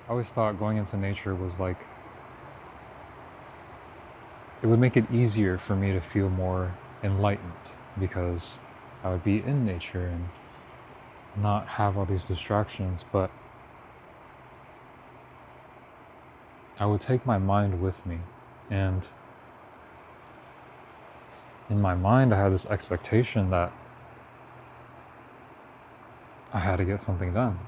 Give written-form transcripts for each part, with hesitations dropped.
I always thought going into nature was like, it would make it easier for me to feel more enlightened because I would be in nature and not have all these distractions, but I would take my mind with me. And in my mind, I had this expectation that I had to get something done.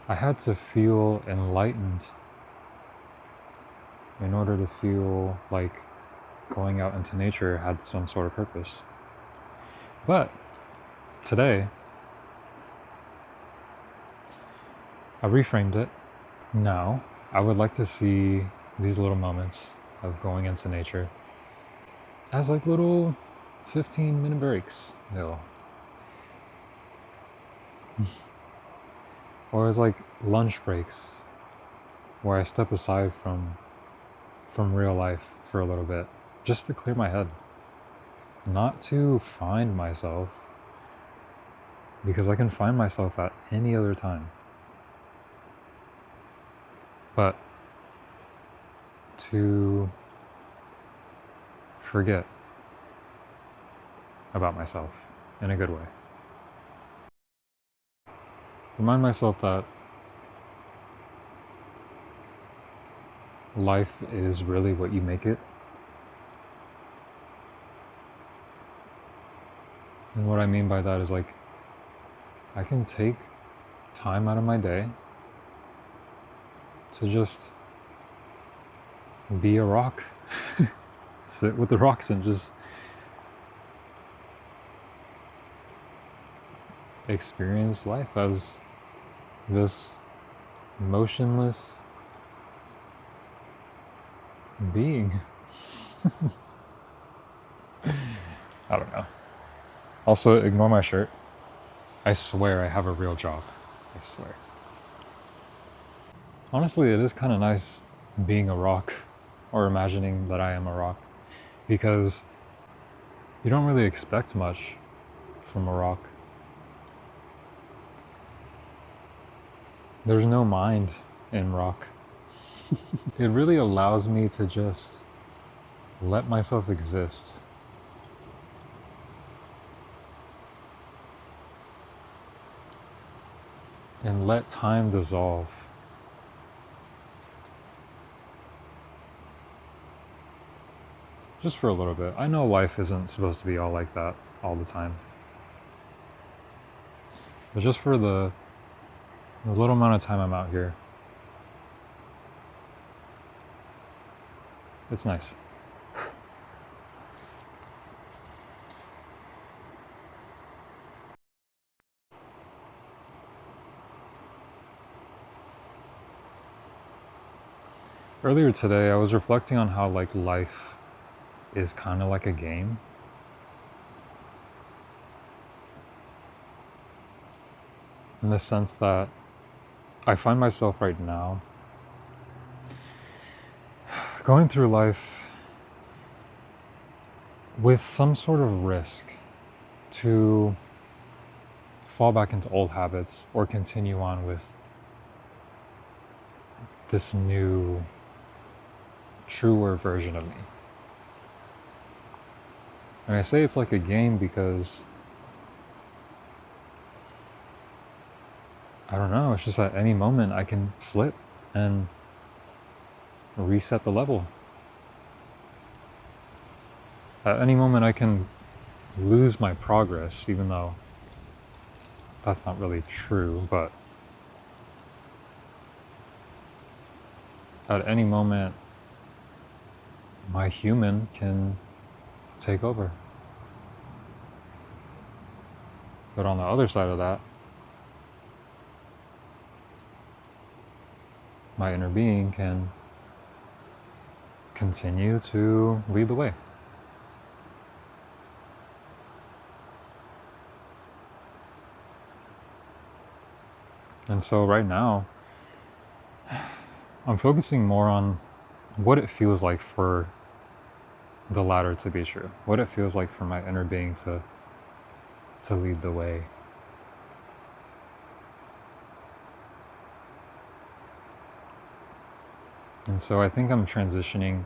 I had to feel enlightened in order to feel like going out into nature had some sort of purpose. But today, I reframed it. Now, I would like to see these little moments of going into nature as like little 15-minute breaks, or as like lunch breaks where I step aside from real life for a little bit just to clear my head, not to find myself, because I can find myself at any other time, but to forget about myself in a good way. Remind myself that life is really what you make it. And what I mean by that is like, I can take time out of my day to just be a rock, sit with the rocks and just experience life as this motionless being. I don't know. Also, ignore my shirt. I swear I have a real job. I swear. Honestly, it is kind of nice being a rock, or imagining that I am a rock, because you don't really expect much from a rock. There's no mind in rock. It really allows me to just let myself exist. And let time dissolve. Just for a little bit. I know life isn't supposed to be all like that all the time. But just for the little amount of time I'm out here, it's nice. Earlier today, I was reflecting on how like life is kind of like a game. In the sense that I find myself right now going through life with some sort of risk to fall back into old habits or continue on with this new, truer version of me. And I say it's like a game because I don't know, it's just at any moment I can slip and reset the level. At any moment I can lose my progress, even though that's not really true, but at any moment my human can take over. But on the other side of that, my inner being can continue to lead the way. And so right now, I'm focusing more on what it feels like for the latter to be true. What it feels like for my inner being to lead the way. And so I think I'm transitioning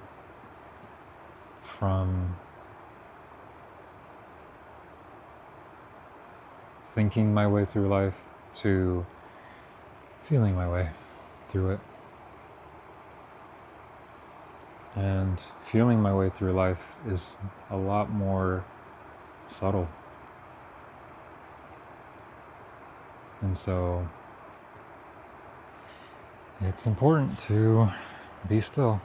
from thinking my way through life to feeling my way through it. And feeling my way through life is a lot more subtle. And so it's important to be still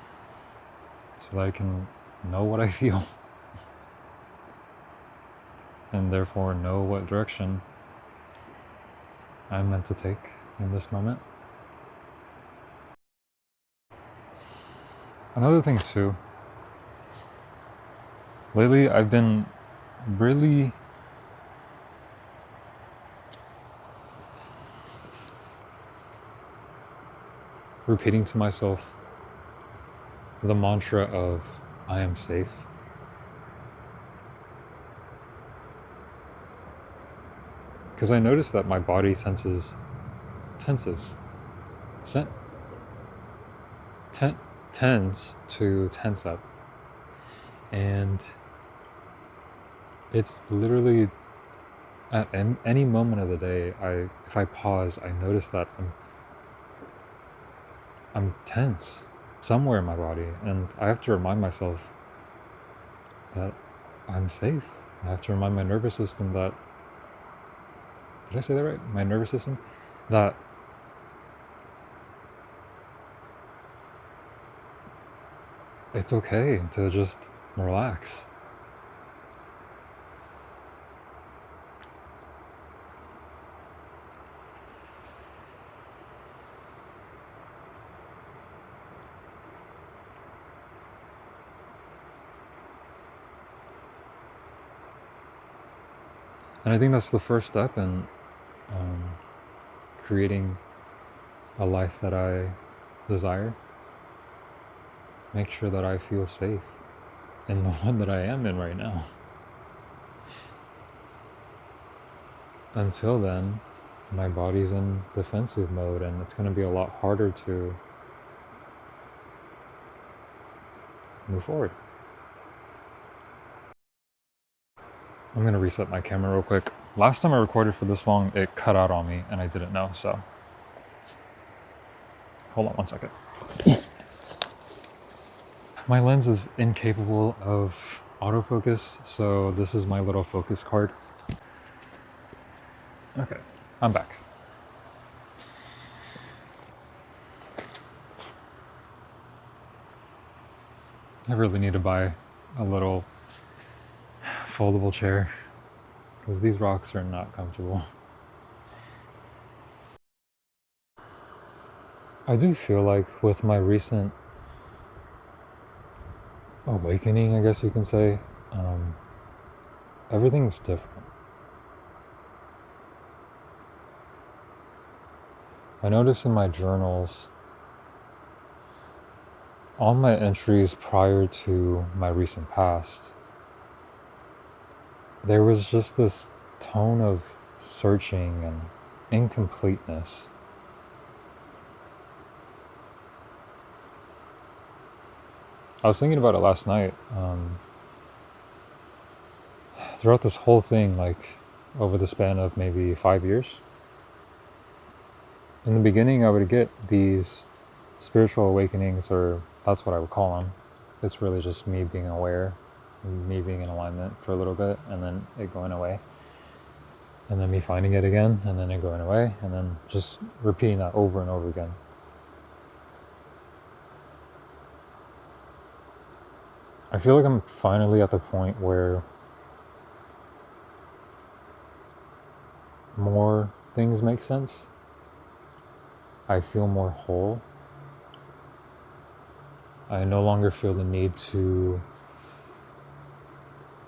so that I can know what I feel and therefore know what direction I'm meant to take in this moment. Another thing too, lately I've been really repeating to myself the mantra of I am safe. Because I noticed that my body tenses, sen- tends to tense up. And it's literally at any moment of the day, if I pause, I notice that I'm tense somewhere in my body, and I have to remind myself that I'm safe. I have to remind my nervous system that, did I say that right? My nervous system, that it's okay to just relax. And I think that's the first step in creating a life that I desire. Make sure that I feel safe in the one that I am in right now. Until then, my body's in defensive mode, and it's going to be a lot harder to move forward. I'm going to reset my camera real quick. Last time I recorded for this long, it cut out on me, and I didn't know, so hold on one second. My lens is incapable of autofocus, so this is my little focus card. Okay, I'm back. I really need to buy a little foldable chair because these rocks are not comfortable. I do feel like with my recent awakening, I guess you can say, everything's different. I notice in my journals, all my entries prior to my recent past, there was just this tone of searching and incompleteness. I was thinking about it last night. Throughout this whole thing, like over the span of maybe 5 years, in the beginning I would get these spiritual awakenings, or that's what I would call them. It's really just me being aware, me being in alignment for a little bit, and then it going away. And then me finding it again, and then it going away, and then just repeating that over and over again. I feel like I'm finally at the point where more things make sense. I feel more whole. I no longer feel the need to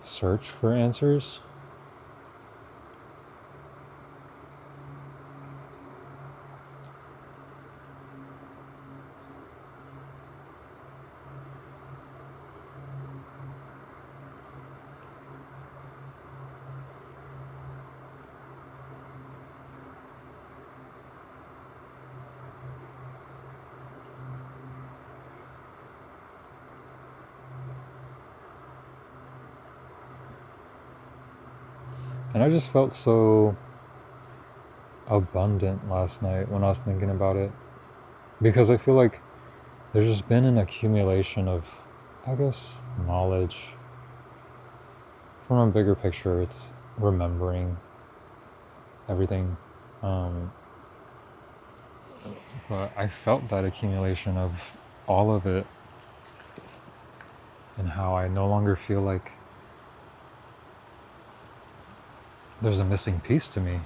search for answers. And I just felt so abundant last night when I was thinking about it. Because I feel like there's just been an accumulation of, I guess, knowledge. From a bigger picture, it's remembering everything. Um, but I felt that accumulation of all of it, and how I no longer feel like there's a missing piece to me.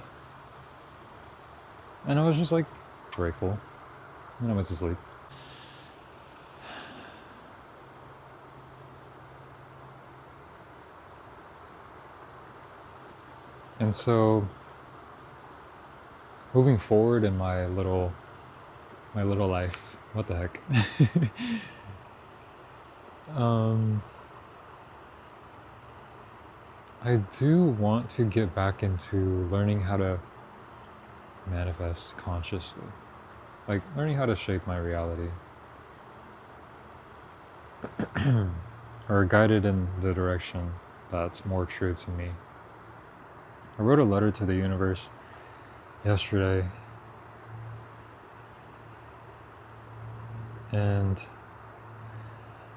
And I was just like grateful. And I went to sleep. And so moving forward in my little life, what the heck? um, I do want to get back into learning how to manifest consciously, like learning how to shape my reality, or guide it in the direction that's more true to me. I wrote a letter to the universe yesterday, and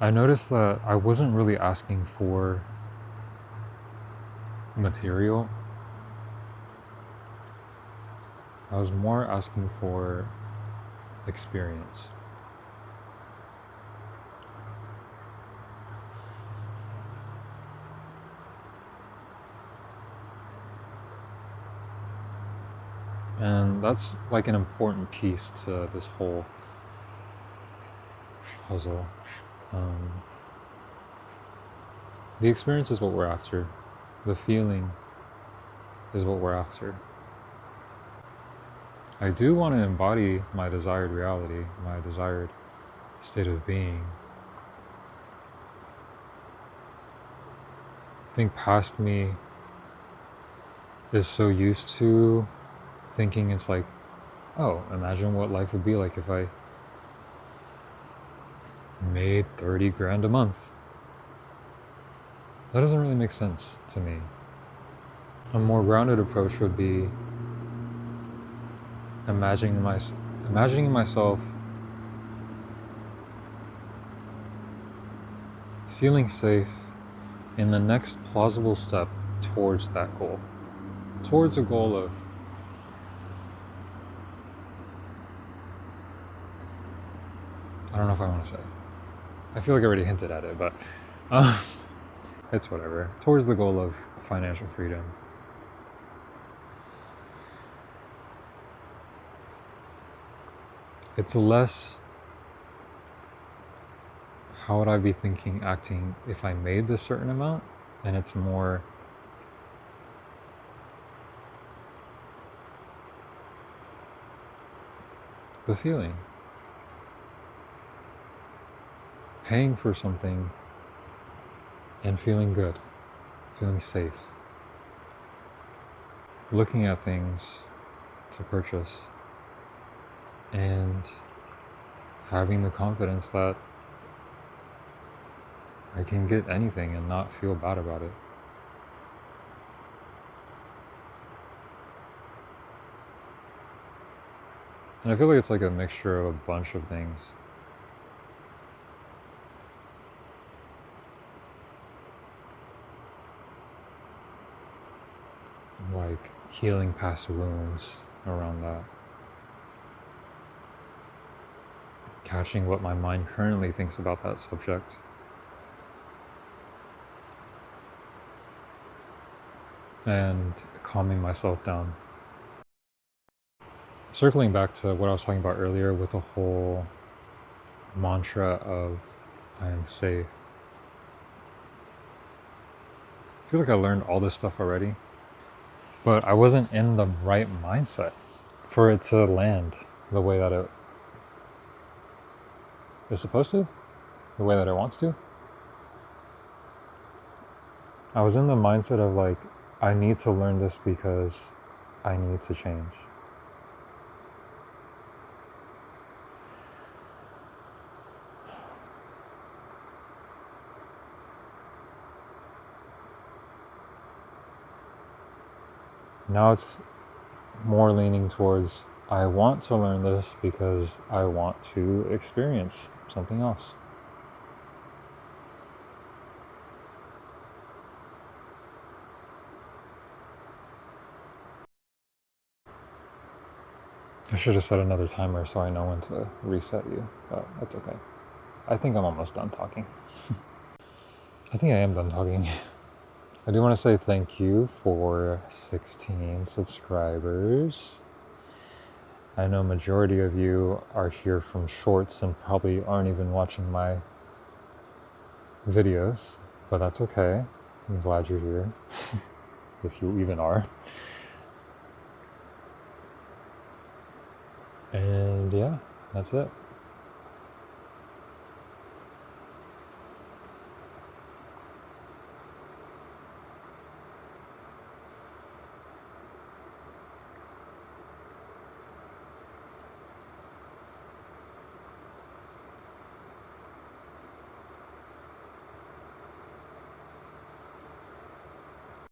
I noticed that I wasn't really asking for material. I was more asking for experience. And that's like an important piece to this whole puzzle. Um, the experience is what we're after. The feeling is what we're after. I do want to embody my desired reality, my desired state of being. I think past me is so used to thinking it's like, oh, imagine what life would be like if I made 30 grand a month. That doesn't really make sense to me. A more grounded approach would be imagining myself feeling safe in the next plausible step towards that goal. Towards a goal of, I don't know if I want to say. I feel like I already hinted at it, but uh, it's whatever. Towards the goal of financial freedom. It's less how would I be thinking, acting if I made this certain amount, and it's more the feeling. Paying for something and feeling good, feeling safe. Looking at things to purchase and having the confidence that I can get anything and not feel bad about it. And I feel like it's like a mixture of a bunch of things. Like healing past wounds around that. Catching what my mind currently thinks about that subject. And calming myself down. Circling back to what I was talking about earlier with the whole mantra of I am safe. I feel like I learned all this stuff already, but I wasn't in the right mindset for it to land the way that it is supposed to, the way that it wants to. I was in the mindset of like, I need to learn this because I need to change. Now it's more leaning towards I want to learn this because I want to experience something else. I should have set another timer so I know when to reset you, but that's okay. I think I'm almost done talking. I think I am done talking. I do want to say thank you for 16 subscribers. I know majority of you are here from shorts and probably aren't even watching my videos, but that's okay. I'm glad you're here, if you even are. And yeah, that's it.